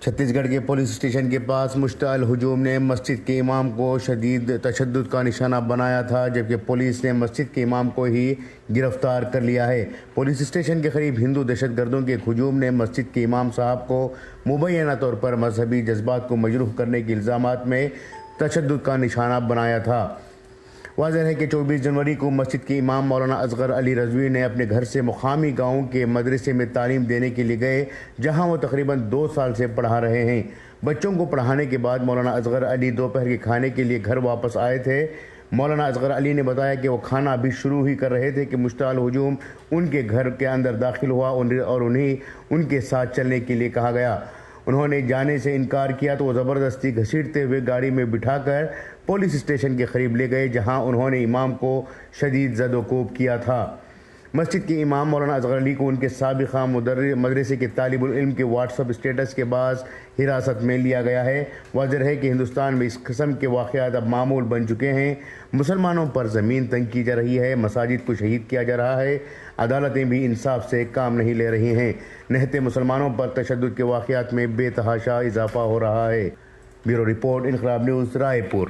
چھتیس گڑھ کے پولیس اسٹیشن کے پاس مشتعل ہجوم نے مسجد کے امام کو شدید تشدد کا نشانہ بنایا تھا، جبکہ پولیس نے مسجد کے امام کو ہی گرفتار کر لیا ہے۔ پولیس اسٹیشن کے قریب ہندو دہشت گردوں کے ایک ہجوم نے مسجد کے امام صاحب کو مبینہ طور پر مذہبی جذبات کو مجروح کرنے کے الزامات میں تشدد کا نشانہ بنایا تھا۔ واضح ہے کہ 24 جنوری کو مسجد کے امام مولانا اصغر علی رضوی نے اپنے گھر سے مقامی گاؤں کے مدرسے میں تعلیم دینے کے لیے گئے، جہاں وہ تقریباً 2 سال سے پڑھا رہے ہیں۔ بچوں کو پڑھانے کے بعد مولانا اصغر علی دوپہر کے کھانے کے لیے گھر واپس آئے تھے۔ مولانا اصغر علی نے بتایا کہ وہ کھانا ابھی شروع ہی کر رہے تھے کہ مشتعل ہجوم ان کے گھر کے اندر داخل ہوا اور انہیں ان کے ساتھ چلنے کے لیے کہا گیا۔ انہوں نے جانے سے انکار کیا تو وہ زبردستی گھسیٹتے ہوئے گاڑی میں بٹھا کر پولیس اسٹیشن کے قریب لے گئے، جہاں انہوں نے امام کو شدید زد و کوب کیا تھا۔ مسجد کے امام مولانا اصغر علی کو ان کے سابقہ مدرسے کے طالب العلم کے واٹس ایپ اسٹیٹس کے باعث حراست میں لیا گیا ہے۔ واضح ہے کہ ہندوستان میں اس قسم کے واقعات اب معمول بن چکے ہیں۔ مسلمانوں پر زمین تنگ کی جا رہی ہے، مساجد کو شہید کیا جا رہا ہے، عدالتیں بھی انصاف سے کام نہیں لے رہی ہیں۔ نہتے مسلمانوں پر تشدد کے واقعات میں بے تحاشا اضافہ ہو رہا ہے۔ بیورو رپورٹ، انقلاب نیوز، رائے پور۔